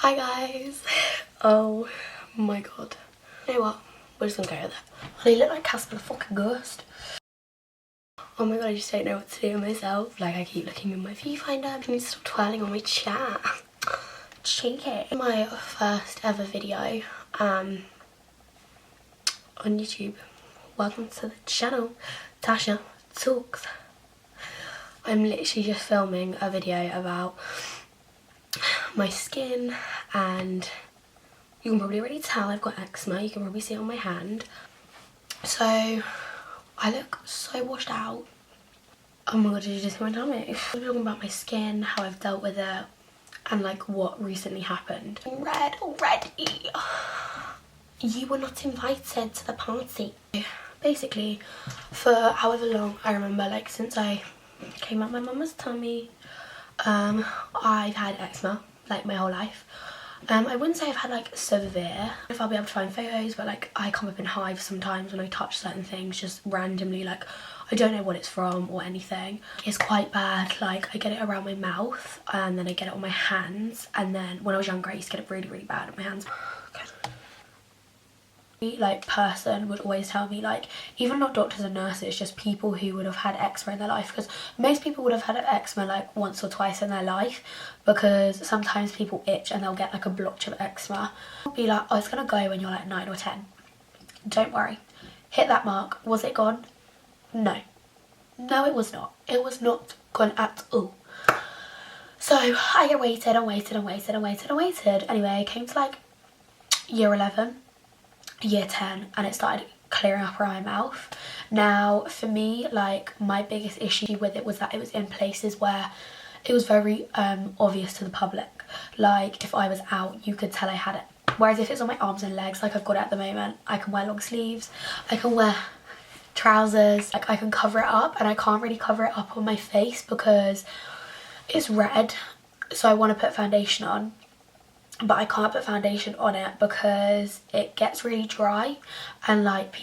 Hi guys. Oh my god. You know what? We're just gonna go with it. Honey, you look like Casper the fucking ghost. Oh my god, I just don't know what to do with myself. Like, I keep looking in my viewfinder. I need to stop twirling on my chat. Cheeky. My first ever video on YouTube. Welcome to the channel, Tasha Talks. I'm literally just filming a video about my skin, and you can probably already tell I've got eczema. You can probably see it on my hand. So I look so washed out. Oh my god, did you just hear my tummy? I'm talking about my skin, how I've dealt with it, and like what recently happened. I'm red already. You were not invited to the party. Basically, for however long I remember, like since I came out my mama's tummy, I've had eczema like my whole life. I wouldn't say I've had like severe, if I'll be able to find photos, but like I come up in hives sometimes when I touch certain things just randomly. Like I don't know what it's from or anything. It's quite bad. Like I get it around my mouth and then I get it on my hands, and then when I was younger I used to get it really bad on my hands. Like person would always tell me, like even not doctors and nurses, just people who would have had eczema in their life, because most people would have had eczema like once or twice in their life, because sometimes people itch and they'll get like a blotch of eczema. Be like, oh, it's gonna go when you're like 9 or 10. Don't worry, hit that mark. Was it gone? No, it was not. It was not gone at all. So I waited and waited and waited and waited and waited. Anyway, I came to like year 11, year 10, and it started clearing up around my mouth. Now for me, like my biggest issue with it was that it was in places where it was very obvious to the public. Like if I was out, you could tell I had it. Whereas if it's on my arms and legs, like I've got it at the moment, I can wear long sleeves, I can wear trousers, like I can cover it up, and I can't really cover it up on my face because it's red. So I want to put foundation on, but I can't put foundation on it because it gets really dry. And like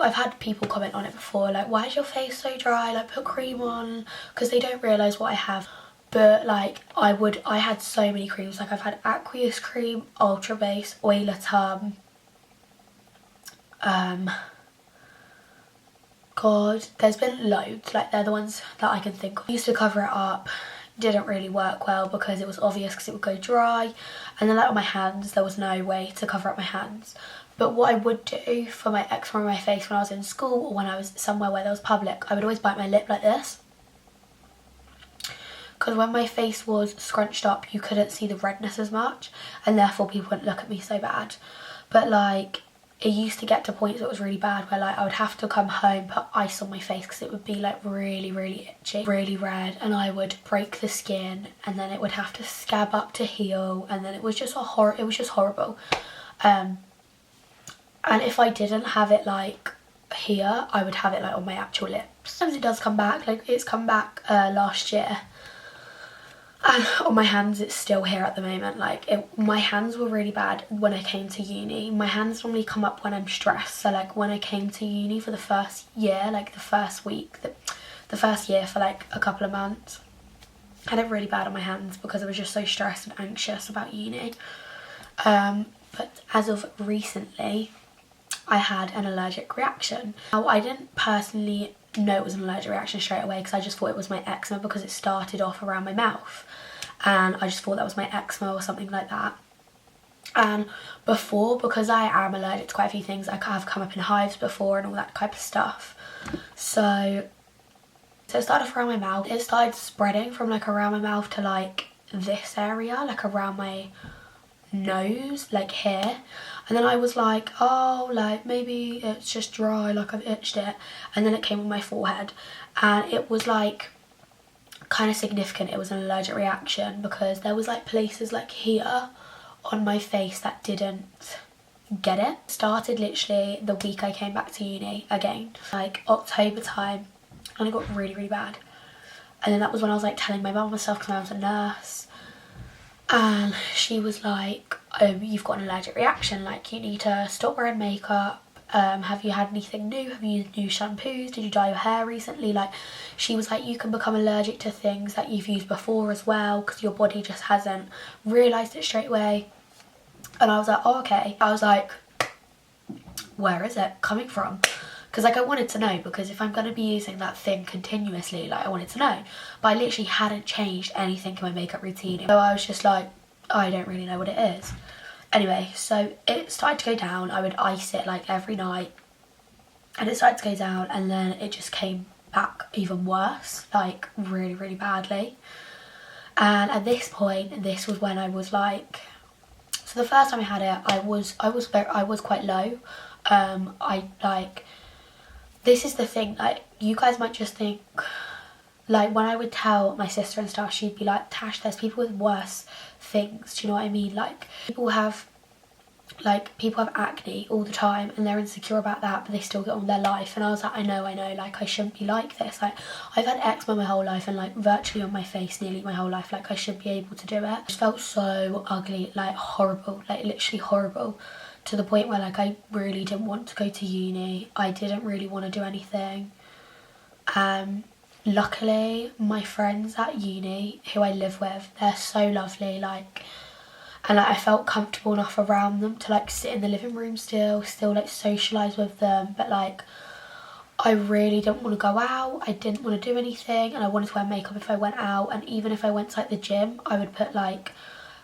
I've had people comment on it before, like, why is your face so dry, like put cream on, because they don't realise what I have. But like I had so many creams. Like I've had aqueous cream, ultra base, oilatum, god, there's been loads. Like they're the ones that I can think of. I used to cover it up, didn't really work well because it was obvious because it would go dry. And then like on my hands, there was no way to cover up my hands. But what I would do for my eczema on my face when I was in school or when I was somewhere where there was public, I would always bite my lip like this, because when my face was scrunched up you couldn't see the redness as much, and therefore people wouldn't look at me so bad. But like it used to get to points that was really bad where like I would have to come home, put ice on my face because it would be like really itchy, really red, and I would break the skin and then it would have to scab up to heal, and then it was just horrible. And if I didn't have it like here, I would have it like on my actual lips. Sometimes it does come back, like it's come back last year. And on my hands it's still here at the moment. Like my hands were really bad when I came to uni. My hands normally come up when I'm stressed. So like when I came to uni for the first year, like the first week, the first year for like a couple of months, I had it really bad on my hands because I was just so stressed and anxious about uni. But as of recently, I had an allergic reaction. Now I didn't personally know it was an allergic reaction straight away because I just thought it was my eczema because it started off around my mouth, and I just thought that was my eczema or something like that. And before, because I am allergic to quite a few things, I have come up in hives before and all that type of stuff. So it started off around my mouth. It started spreading from like around my mouth to like this area, like around my nose, like here. And then I was like, oh, like maybe it's just dry, like I've itched it. And then it came on my forehead, and it was like kind of significant. It was an allergic reaction because there was like places like here on my face that didn't get it. It started literally the week I came back to uni again, like October time, and it got really bad. And then that was when I was like telling my mum and stuff because I was a nurse. And she was like, oh, you've got an allergic reaction, like you need to stop wearing makeup. Have you had anything new? Have you used new shampoos? Did you dye your hair recently? Like she was like, you can become allergic to things that you've used before as well because your body just hasn't realised it straight away. And I was like, oh, okay. I was like, where is it coming from? Because like I wanted to know, because if I'm going to be using that thing continuously, like I wanted to know. But I literally hadn't changed anything in my makeup routine. So I was just like, I don't really know what it is. Anyway, so it started to go down. I would ice it like every night. And it started to go down, and then it just came back even worse, like really, really badly. And at this point, this was when I was like, so the first time I had it, I was quite low. I like, this is the thing, like you guys might just think, like when I would tell my sister and stuff, she'd be like, Tash, there's people with worse things, do you know what I mean? Like people have acne all the time and they're insecure about that, but they still get on with their life. And I was like, I know, like I shouldn't be like this. Like I've had eczema my whole life and like virtually on my face nearly my whole life. Like I should be able to do it. I just felt so ugly, like horrible, like literally horrible, to the point where like I really didn't want to go to uni. I didn't really want to do anything. Luckily my friends at uni who I live with, they're so lovely, like, and like, I felt comfortable enough around them to like sit in the living room still like socialise with them. But like I really didn't want to go out, I didn't want to do anything, and I wanted to wear makeup if I went out. And even if I went to like the gym, I would put like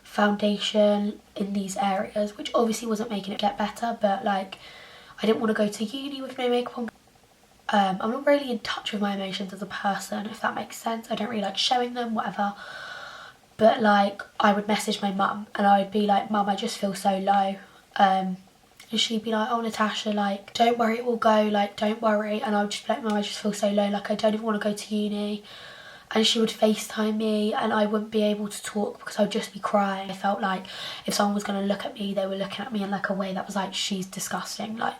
foundation in these areas, which obviously wasn't making it get better. But like I didn't want to go to uni with no makeup on. I'm not really in touch with my emotions as a person, if that makes sense. I don't really like showing them, whatever. But like I would message my mum and I would be like, Mum, I just feel so low. And she'd be like, oh Natasha, like don't worry, it will go, like don't worry. And I would just be like, Mum, I just feel so low, like I don't even want to go to uni. And she would FaceTime me and I wouldn't be able to talk because I would just be crying. I felt like if someone was going to look at me, they were looking at me in like a way that was like, she's disgusting, like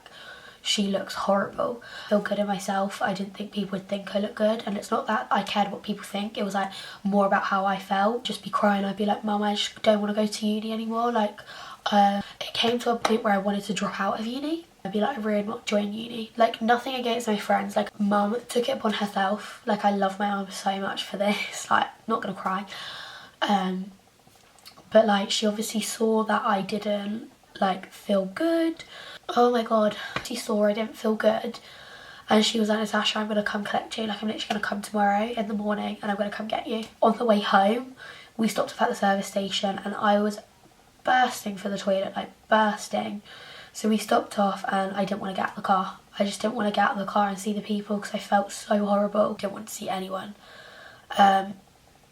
she looks horrible. I feel good in myself. I didn't think people would think I look good, and it's not that I cared what people think. It was like more about how I felt. Just be crying. I'd be like, Mum, I just don't want to go to uni anymore. Like it came to a point where I wanted to drop out of uni. I'd be like, I really not join uni. Like nothing against my friends. Like Mum took it upon herself. Like I love my mum so much for this. Like not gonna cry. But like she obviously saw that I didn't like feel good. Oh my god, she saw I didn't feel good and she was like, Natasha, I'm gonna come collect you, like I'm literally gonna come tomorrow in the morning and I'm gonna come get you. On the way home we stopped off at the service station and I was bursting for the toilet, like bursting. So we stopped off and I didn't want to get out of the car. I just didn't want to get out of the car and see the people because I felt so horrible. Didn't want to see anyone.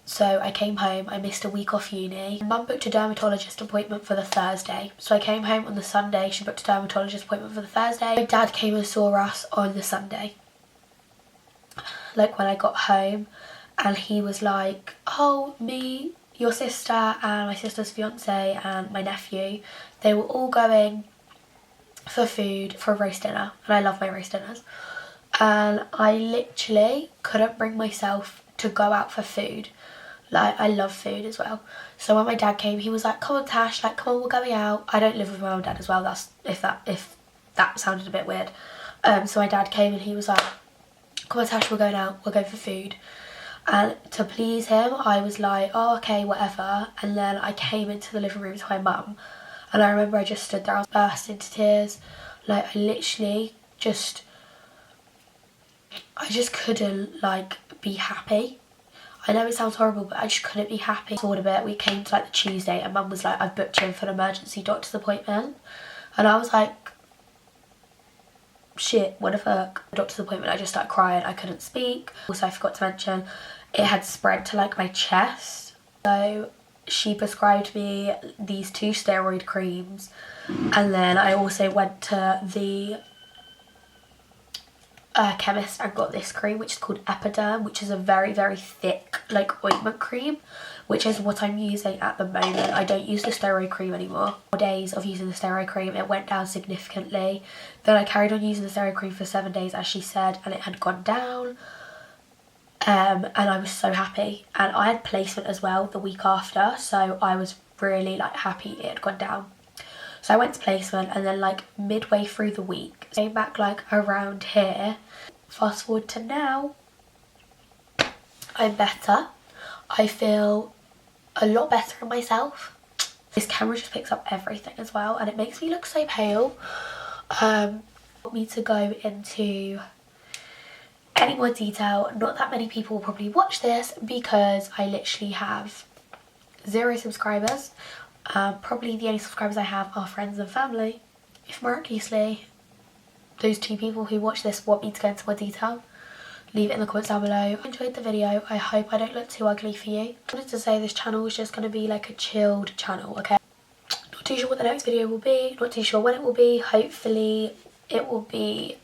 So I came home, I missed a week off uni. Mum booked a dermatologist appointment for the Thursday. So I came home on the Sunday, she booked a dermatologist appointment for the Thursday. My dad came and saw us on the Sunday. Like when I got home, and he was like, oh, me, your sister and my sister's fiance and my nephew, they were all going for food for a roast dinner. And I love my roast dinners. And I literally couldn't bring myself to go out for food. Like I love food as well. So when my dad came, he was like, come on Tash, like come on, we're going out. I don't live with my own dad as well, that's if that sounded a bit weird. So my dad came and he was like, come on Tash, we're going out, we're going for food. And to please him, I was like, oh okay, whatever. And then I came into the living room to my mum and I remember I just stood there, I was burst into tears. Like I literally I just couldn't like be happy. I know it sounds horrible, but I just couldn't be happy. Sort of it. We came to like the Tuesday and Mum was like, I've booked you in for an emergency doctor's appointment. And I was like, shit, what the fuck? Doctor's appointment, I just started crying, I couldn't speak. Also I forgot to mention, it had spread to like my chest. So she prescribed me these 2 steroid creams. And then I also went to the chemist and got this cream which is called Epiderm, which is a very, very thick like ointment cream, which is what I'm using at the moment. I don't use the steroid cream anymore. 4 days of using the steroid cream, it went down significantly. Then I carried on using the steroid cream for 7 days as she said, and it had gone down. And I was so happy, and I had placement as well the week after, so I was really like happy it had gone down. So I went to placement and then like midway through the week, came back like around here. Fast forward to now, I'm better. I feel a lot better in myself. This camera just picks up everything as well, and it makes me look so pale. Want me to go into any more detail. Not that many people will probably watch this because I literally have 0 subscribers. Probably the only subscribers I have are friends and family. If miraculously those 2 people who watch this want me to go into more detail, leave it in the comments down below. If you enjoyed the video, I hope I don't look too ugly for you. I wanted to say this channel is just going to be like a chilled channel, okay? Not too sure what the next video will be, not too sure when it will be. Hopefully it will be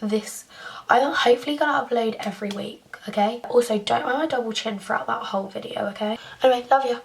this. I'm hopefully going to upload every week, okay? Also, don't mind my double chin throughout that whole video, okay? Anyway, love you.